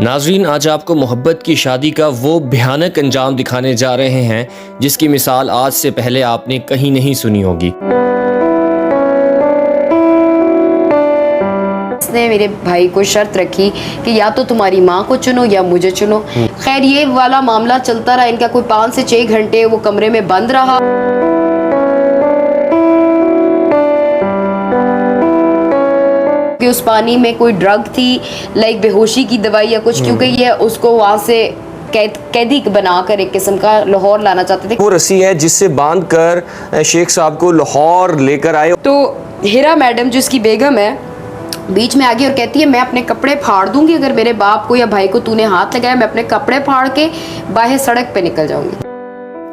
नाज़रीन, आज आपको मोहब्बत की शादी का वो भयानक अंजाम दिखाने जा रहे हैं जिसकी मिसाल आज से पहले आपने कहीं नहीं सुनी होगी। उसने मेरे भाई को शर्त रखी कि या तो तुम्हारी माँ को चुनो या मुझे चुनो। खैर ये वाला मामला चलता रहा, इनका कोई 5 से 6 घंटे वो कमरे में बंद रहा। कि उस पानी में कोई ड्रग थी, लाइक बेहोशी की दवाई या कुछ, क्योंकि ये उसको वहाँ से कैदी बनाकर एक किस्म का लाहौर लाना चाहते थे। वो रस्सी है जिससे बांध कर शेख साहब को लाहौर लेकर आए। तो हिरा मैडम जो इसकी बेगम है बीच में आ गई और कहती है मैं अपने कपड़े फाड़ दूंगी, अगर मेरे बाप को या भाई को तूने हाथ लगाया मैं अपने कपड़े फाड़ के बाहर सड़क पे निकल जाऊंगी।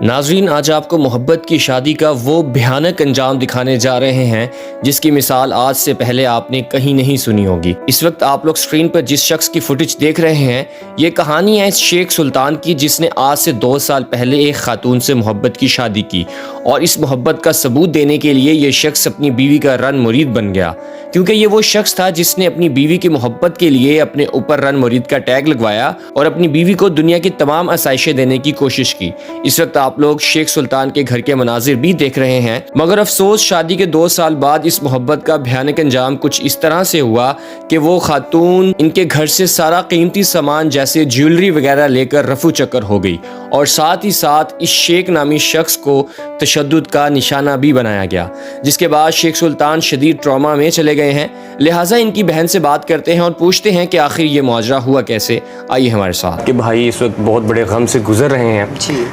नाज़रीन, आज आपको मोहब्बत की शादी का वो भयानक अंजाम दिखाने जा रहे हैं जिसकी मिसाल आज से पहले आपने कहीं नहीं सुनी होगी। इस वक्त आप लोग स्क्रीन पर जिस शख्स की फुटेज देख रहे हैं, ये कहानी है इस शेख सुल्तान की जिसने आज से 2 साल पहले एक खातून से मोहब्बत की शादी की, और इस मोहब्बत का सबूत देने के लिए ये शख्स अपनी बीवी का रन मुरीद बन गया, क्योंकि ये वो शख्स था जिसने अपनी बीवी की मोहब्बत के लिए अपने ऊपर रन मुरीद का टैग लगवाया और अपनी बीवी को दुनिया की तमाम आसाइशें देने की कोशिश की। इस वक्त आप लोग शेख सुल्तान के घर के मनाजिर भी देख रहे हैं, मगर अफसोस शादी के 2 साल बाद इस मोहब्बत का भयानक अंजाम कुछ इस तरह से हुआ कि वो खातून इनके घर से सारा कीमती सामान जैसे ज्वेलरी वगैरह लेकर रफू चक्कर हो गई, और साथ ही साथ इस शेख नामी शख्स को तशद्दुद का निशाना भी बनाया गया, जिसके बाद शेख सुल्तान शदीद ट्रॉमा में चले गए हैं। लिहाजा इनकी बहन से बात करते हैं और पूछते हैं कि आखिर ये मुआजरा हुआ कैसे। आइए हमारे साथ। कि भाई इस वक्त बहुत बड़े गम से गुजर रहे हैं। जी।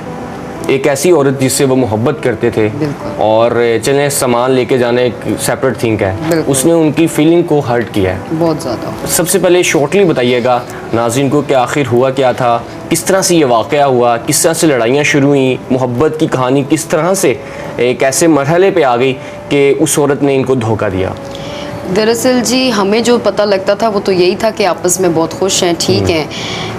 एक ऐसी औरत जिससे वो मोहब्बत करते थे, और चले सामान लेके जाना एक सेपरेट थिंग है, उसने उनकी फीलिंग को हर्ट किया है बहुत ज़्यादा। सबसे पहले शॉर्टली बताइएगा नाज़रीन को कि आखिर हुआ क्या था, किस तरह से ये वाक़या हुआ, किस तरह से लड़ाइयाँ शुरू हुई, मोहब्बत की कहानी किस तरह से एक ऐसे मरहले पे आ गई कि उस औरत ने इनको धोखा दिया। दरअसल जी हमें जो पता लगता था वो तो यही था कि आपस में बहुत खुश हैं, ठीक हैं।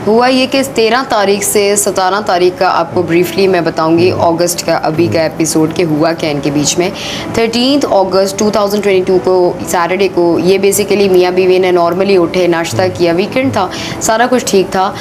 हुआ ये कि 13 तारीख से 17 तारीख का आपको ब्रीफली मैं बताऊंगी अगस्त का अभी का एपिसोड के हुआ क्या इनके बीच में। 13 अगस्त 2022 को सैटरडे को ये बेसिकली मियाँ बीवी ने नॉर्मली उठे, नाश्ता किया, वीकेंड था, सारा कुछ ठीक था।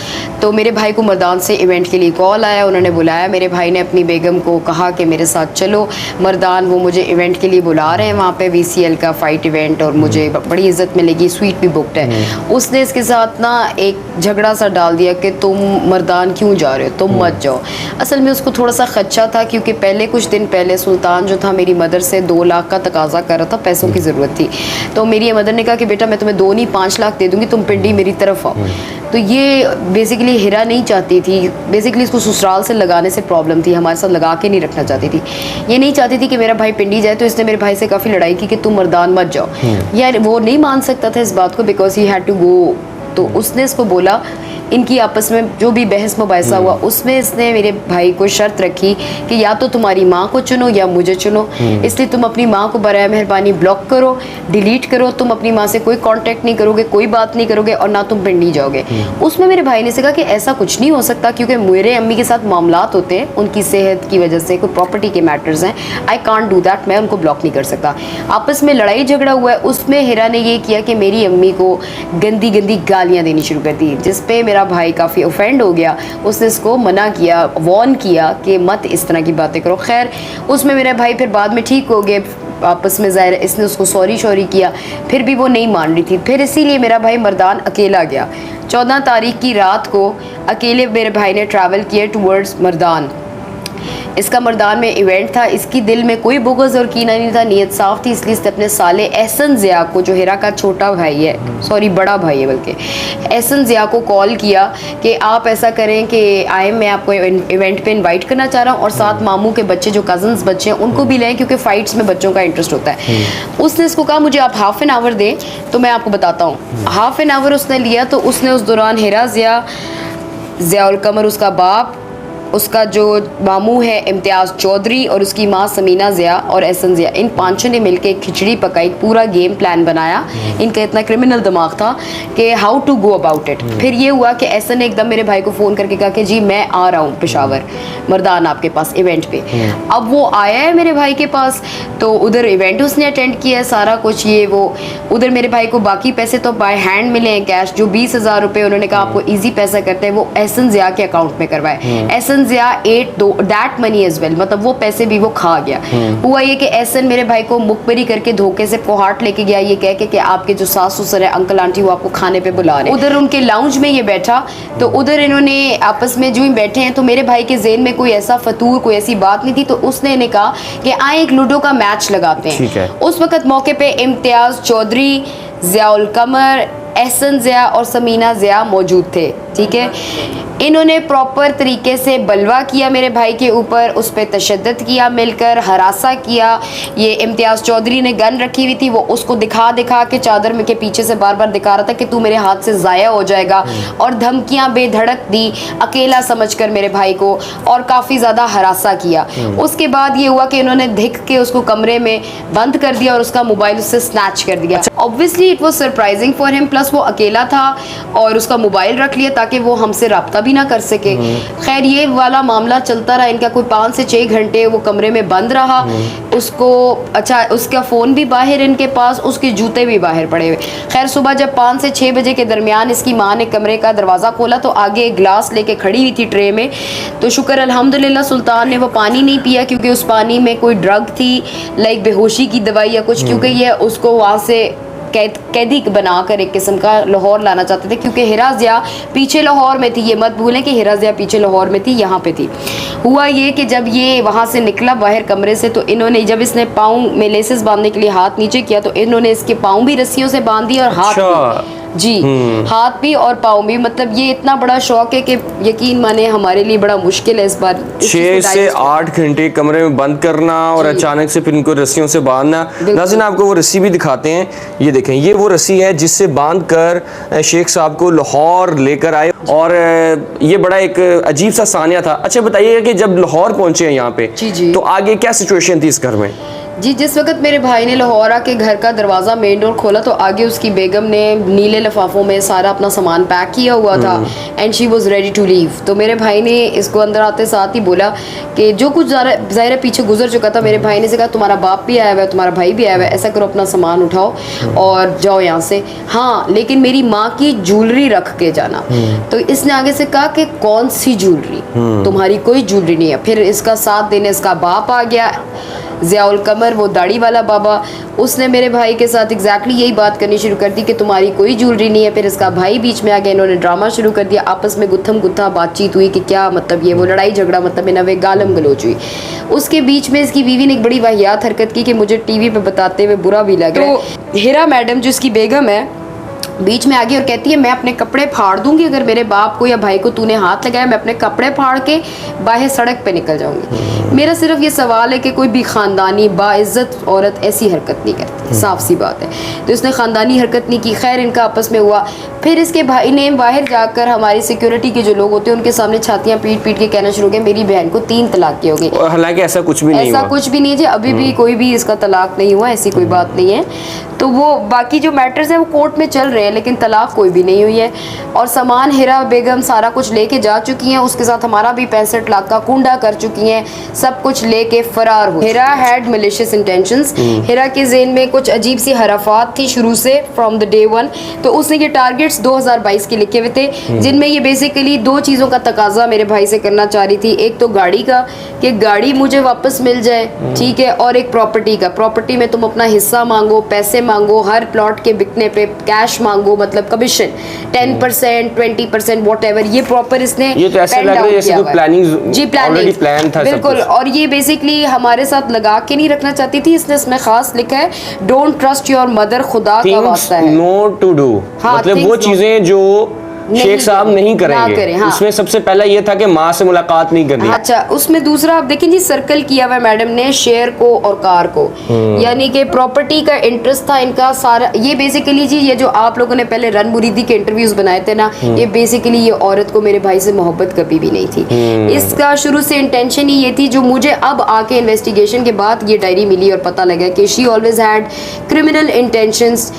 तो मेरे भाई को मर्दान से इवेंट के लिए कॉल आया, उन्होंने बुलाया। मेरे भाई ने अपनी बेगम को कहा कि मेरे साथ चलो मर्दान, वो मुझे इवेंट के लिए बुला रहे हैं वहाँ पे VCL का फ़ाइट इवेंट, और मुझे बड़ी इज्जत मिलेगी, स्वीट भी बुकड है। उसने इसके साथ ना एक झगड़ा सा डाल दिया कि तुम मर्दान क्यों जा रहे हो, तुम मत जाओ। असल में उसको थोड़ा सा खदशा था, क्योंकि पहले कुछ दिन पहले सुल्तान जो था मेरी मदर से 2 लाख का तकाजा कर रहा था, पैसों की ज़रूरत थी। तो मेरी मदर ने कहा कि बेटा मैं तुम्हें 2 नहीं 5 लाख दे दूँगी, तुम पिंडी मेरी तरफ आओ। तो ये बेसिकली हिरा नहीं चाहती थी, बेसिकली इसको ससुराल से लगाने से प्रॉब्लम थी, हमारे साथ लगा के नहीं रखना चाहती थी। ये नहीं चाहती थी कि मेरा भाई पिंडी जाए, तो इसने मेरे भाई से काफ़ी लड़ाई की कि तुम मर्दान मत जाओ। यार वो नहीं मान सकता था इस बात को, because he had to go. तो उसने इसको बोला, इनकी आपस में जो भी बहस मुबाहिसा हुआ उसमें इसने मेरे भाई को शर्त रखी कि या तो तुम्हारी माँ को चुनो या मुझे चुनो, इसलिए तुम अपनी माँ को बराए मेहरबानी ब्लॉक करो, डिलीट करो, तुम अपनी माँ से कोई कांटेक्ट नहीं करोगे, कोई बात नहीं करोगे, और ना तुम पिंडी जाओगे। उसमें मेरे भाई ने से कहा कि ऐसा कुछ नहीं हो सकता, क्योंकि मेरे अम्मी के साथ मामलात होते हैं, उनकी सेहत की वजह से, कोई प्रॉपर्टी के मैटर्स हैं, आई कांट डू दैट, मैं उनको ब्लॉक नहीं कर सकता। आपस में लड़ाई झगड़ा हुआ है, उसमें हिरा ने ये किया कि मेरी अम्मी को गंदी गंदी गालियाँ देनी शुरू कर दी, जिसपे मेरा भाई काफ़ी ऑफेंड हो गया। उसने इसको मना किया, वॉर्न किया कि मत इस तरह की बातें करो। खैर उसमें मेरा भाई फिर बाद में ठीक हो गए आपस में, ज़ाहिर इसने उसको सॉरी किया, फिर भी वो नहीं मान रही थी। फिर इसीलिए मेरा भाई मर्दान अकेला गया। 14 तारीख की रात को अकेले मेरे भाई ने ट्रैवल किया टूवर्ड्स मर्दान। इसका मर्दान में इवेंट था, इसकी दिल में कोई बुग़्ज़ और कीना नहीं था, नीयत साफ़ थी। इसलिए इसने अपने साले एहसन ज़िया को, जो हिरा का छोटा भाई है, सॉरी बड़ा भाई है बल्कि, एहसन ज़िया को कॉल किया कि आप ऐसा करें कि आए, मैं आपको इवेंट पे इनवाइट करना चाह रहा हूँ, और साथ मामू के बच्चे जो कज़न्स बच्चे हैं उनको भी लें, क्योंकि फ़ाइट्स में बच्चों का इंटरेस्ट होता है। उसने इसको कहा मुझे आप हाफ़ एन आवर दें तो मैं आपको बताता हूँ। हाफ़ एन आवर उसने लिया, तो उसने उस दौरान हिरा ज़िया, ज़ियाउल कमर उसका बाप, उसका जो मामू है इम्तियाज़ चौधरी और उसकी माँ समीना ज़िया और एहसन ज़िया, इन पांचों ने मिलकर एक खिचड़ी पकाई, पूरा गेम प्लान बनाया। इनका इतना क्रिमिनल दिमाग था कि how to go about it. फिर ये हुआ कि एहसन ने एकदम मेरे भाई को फ़ोन करके कहा कि जी मैं आ रहा हूँ पेशावर मर्दान आपके पास इवेंट पे। अब वो आया है मेरे भाई के पास, तो उधर इवेंट उसने अटेंड किया है, सारा कुछ ये वो। उधर मेरे भाई को बाकी पैसे तो बाय हैंड मिले हैं कैश, जो 20,000 रुपये उन्होंने कहा आपको ईजी पैसा करते हैं, वो एहसन ज़िया के अकाउंट में करवाए। Ehsan Zia ate that money as well, मतलब वो पैसे भी वो खा गया। हुआ ये कि एहसन मेरे भाई को मुखबरी करके धोखे से कोहाट लेके गया, ये कह के कि आपके जो सास ससुर है अंकल आंटी वो आपको खाने पे बुला रहे हैं। उधर उनके लाउंज में ये बैठा, तो उधर इन्होंने आपस में जो ही बैठे हैं, तो मेरे भाई के ज़हन में कोई ऐसा फतूर कोई ऐसी बात नहीं थी, तो उसने इन्हें कहा कि आए एक लूडो का मैच लगाते हैं। उस वक्त मौके पे इम्तियाज़ चौधरी, ज़ियाउल कमर, एहसन ज़िया और समीना ज़िया मौजूद थे। ठीक है, इन्होंने प्रॉपर तरीके से बलवा किया मेरे भाई के ऊपर, उस पर तशद्दुद किया, मिलकर हरासा किया। ये इम्तियाज़ चौधरी ने गन रखी हुई थी, वो उसको दिखा दिखा के चादर में के पीछे से बार बार दिखा रहा था कि तू मेरे हाथ से ज़ाया हो जाएगा, और धमकियां बेधड़क दी अकेला समझकर मेरे भाई को, और काफ़ी ज़्यादा हरासा किया। उसके बाद ये हुआ कि इन्होंने धिक के उसको कमरे में बंद कर दिया और उसका मोबाइल उससे स्नैच कर दिया। Obviously it was surprising for him, plus वो अकेला था और उसका मोबाइल रख लिया ताकि वो हमसे रब्ता भी ना कर सके। खैर ये वाला मामला चलता रहा, इनका कोई 5 से 6 घंटे वो कमरे में बंद रहा। उसको अच्छा, उसका फ़ोन भी बाहर इनके पास, उसके जूते भी बाहर पड़े हुए। खैर सुबह जब 5 से 6 बजे के दरमियान इसकी माँ ने कमरे का दरवाज़ा खोला तो आगे एक गिलास लेके खड़ी हुई थी ट्रे में। तो शुक्र अल्हम्दुलिल्लाह सुल्तान ने वो पानी नहीं पिया, क्योंकि उस पानी में कोई ड्रग थी, लाइक बेहोशी की दवाई या कुछ, क्योंकि ये उसको वहाँ से कैदी बनाकर एक किस्म का लाहौर लाना चाहते थे, क्योंकि हिरा ज़िया पीछे लाहौर में थी। ये मत भूलें कि हिरा ज़िया पीछे लाहौर में थी, यहाँ पे थी। हुआ ये कि जब ये वहाँ से निकला बाहर कमरे से, तो इन्होंने जब इसने पाँव में लेसेस बांधने के लिए हाथ नीचे किया, तो इन्होंने इसके पाँव भी रस्सियों से बांध दिए और हाथ भी, जी हाथ भी और पाँव भी। मतलब ये इतना बड़ा शौक है कि यकीन माने हमारे लिए बड़ा मुश्किल है इस बार 6 से 8 घंटे कमरे में बंद करना और अचानक से फिर इनको रस्सियों से बांधना। नाज़रीन आपको वो रस्सी भी दिखाते हैं, ये देखें, ये वो रस्सी है जिससे बांध कर शेख साहब को लाहौर लेकर आए, और ये बड़ा एक अजीब सा सानिया था। अच्छा बताइएगा कि जब लाहौर पहुंचे हैं यहाँ पे, तो आगे क्या सिचुएशन थी इस घर में? जी, जिस वक्त मेरे भाई ने लाहौर आके घर का दरवाज़ा मेन डोर खोला, तो आगे उसकी बेगम ने नीले लिफाफों में सारा अपना सामान पैक किया हुआ था, and she was ready to leave. तो मेरे भाई ने इसको अंदर आते साथ ही बोला कि जो कुछ ज़ाहिर पीछे गुजर चुका था, मेरे भाई ने से कहा तुम्हारा बाप भी आया हुआ है, तुम्हारा भाई भी आया हुआ है, ऐसा करो अपना सामान उठाओ और जाओ यहाँ से। हाँ, लेकिन मेरी माँ की ज्वेलरी रख के जाना। तो इसने आगे से कहा कि कौन सी ज्वेलरी, तुम्हारी कोई ज्वेलरी नहीं है। फिर इसका साथ देने इसका बाप आ गया, ज़ियाउल कमर, वो दाढ़ी वाला बाबा, उसने मेरे भाई के साथ एग्जैक्टली यही बात करनी शुरू कर दी कि तुम्हारी कोई ज्वेलरी नहीं है। फिर इसका भाई बीच में आ गया, इन्होंने ड्रामा शुरू कर दिया, आपस में गुत्थम गुत्था बातचीत हुई कि क्या मतलब ये वो लड़ाई झगड़ा, मतलब इन वे गालम गलोच हुई। उसके बीच में इसकी बीवी ने एक बड़ी वाहियात हरकत की कि मुझे टीवी पे बताते हुए बुरा भी लग रहा है। तो हिरा मैडम जो इसकी बेगम है बीच में आ गई और कहती है मैं अपने कपड़े फाड़ दूंगी अगर मेरे बाप को या भाई को तूने हाथ लगाया, मैं अपने कपड़े फाड़ के बाहर सड़क पे निकल जाऊंगी। मेरा सिर्फ ये सवाल है कि कोई भी ख़ानदानी बाइज़्ज़त औरत ऐसी हरकत नहीं करती, साफ सी बात है। तो इसने ख़ानदानी हरकत नहीं की। खैर इनका आपस में हुआ। फिर इसके भाई ने बाहर जाकर हमारी सिक्योरिटी के जो लोग होते हैं उनके सामने छातियाँ पीट पीट के कहना शुरू किया मेरी बहन को 3 तलाक की हो गई। हालांकि ऐसा कुछ भी नहीं हुआ। ऐसा कुछ भी नहीं है जी, अभी भी कोई भी इसका तलाक नहीं हुआ, ऐसी कोई बात नहीं है। तो वो बाकी जो मैटर्स हैं वो कोर्ट में चल रहे हैं, लेकिन तलाक कोई भी नहीं हुई है। और सामान हिरा बेगम सारा कुछ लेके जा चुकी हैं, उसके साथ हमारा भी 65 लाख का कुंडा कर चुकी हैं, सब कुछ लेके फरार हुई। हिरा हैड मैलिशियस इंटेंशंस। हिरा के ज़हन में कुछ अजीब सी हरफात थी शुरू से, फ्रॉम द डे 1। तो उसने ये टारगेट्स 2022 के लिखे हुए थे, जिनमें ये बेसिकली 2 चीज़ों का तकाजा मेरे भाई से करना चाह रही थी। एक तो गाड़ी का, कि गाड़ी मुझे वापस मिल जाए, ठीक है, और एक प्रॉपर्टी का, प्रॉपर्टी में तुम अपना हिस्सा मांगो, पैसे मांगो, हर प्लॉट के बिकने पे कैश मांगो, मतलब कमीशन 10%, 20%, व्हाटएवर। ये प्रॉपर इसने ये तो ऐसा लग रहा है जैसे कोई प्लानिंग, जी ऑलरेडी प्लान था बिल्कुल। और ये बेसिकली हमारे साथ लगा के नहीं रखना चाहती थी। इसने इसमें खास लिखा है डोंट ट्रस्ट योर मदर, खुदा का वास्ता है नो टू डू। हाँ, मतलब वो चीजें जो शेख साहब नहीं ना करेंगे। करें, हाँ। उसमें सबसे पहला ये था कि माँ से मुलाकात नहीं करनी। अच्छा, उसमें दूसरा आप देखें जी, सर्कल किया हुआ है मैडम ने शेयर को और कार को, यानी कि प्रॉपर्टी का इंटरेस्ट था इनका सारा। ये बेसिकली जी, ये जो आप लोगों ने पहले रन मुरीदी के इंटरव्यूज बनाए थे ना, ये बेसिकली ये औरत को मेरे भाई से मोहब्बत कभी भी नहीं थी। इसका शुरू से इंटेंशन ही ये थी, जो मुझे अब आके इन्वेस्टिगेशन के बाद ये डायरी मिली और पता लगा कि she always had criminal intentions,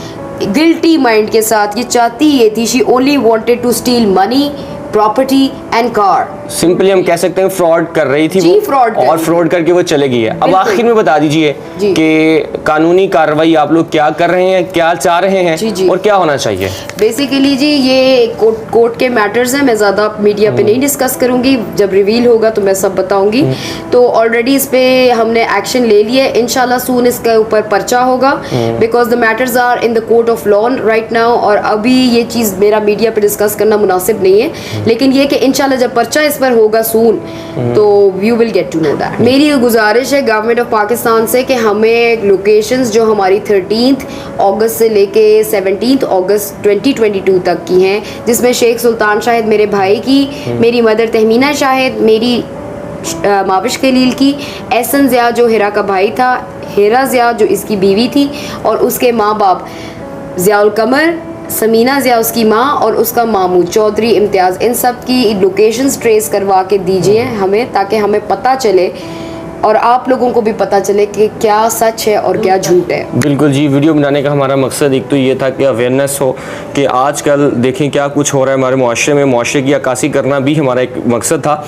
guilty mind के साथ। ये चाहती ये थी, she only wanted to steal money, property and car. Simply हम कह सकते हैं फ्रॉड कर रही थी जी, वो, fraud कर और रही फ्रॉड करके वो चले गई है। अब बिल्कुल। आखिर में बता दीजिए जी। कि कानूनी कार्रवाई आप लोग क्या कर रहे हैं, क्या चाह रहे हैं, जी, जी। और क्या होना चाहिए? बेसिकली जी, ये कोर्ट के मैटर्स हैं, मैं ज़्यादा मीडिया पे नहीं डिस्कस करूंगी, जब रिवील होगा तो मैं सब बताऊंगी। तो ऑलरेडी इस पे हमने एक्शन ले लिया है, इंशाल्लाह सून इसके ऊपर पर्चा होगा, because the matters are in the court of law right now, और अभी ये चीज़ मेरा मीडिया पे डिस्कस करना मुनासिब नहीं है, लेकिन ये कि इंशाल्लाह जब पर्चा इस पर होगा सून, तो you will get to know that. मेरी गुजारिश है गवर्नमेंट ऑफ पाकिस्तान से कि हमें लोकेशंस जो हमारी 13 अगस्त से लेके 17 अगस्त 2022 तक की हैं, जिसमें शेख सुल्तान शाहिद मेरे भाई की, मेरी मदर तहमीना शाहिद, मेरी माविश खलील की, एहसन ज़िया जो हिरा का भाई था, हिरा ज़िया जो इसकी बीवी थी, और उसके माँ बाप ज़ियाउल कमर, समीना ज़िया उसकी माँ, और उसका मामू चौधरी इम्तियाज़, इन सब की लोकेशंस ट्रेस करवा के दीजिए हमें, ताकि हमें पता चले और आप लोगों को भी पता चले कि क्या सच है और क्या झूठ है। बिल्कुल जी, वीडियो बनाने का हमारा मकसद एक तो ये था कि अवेयरनेस हो, कि आजकल देखें क्या कुछ हो रहा है हमारे मुआशरे में, मुआशरे की अक्कासी करना भी हमारा एक मकसद था।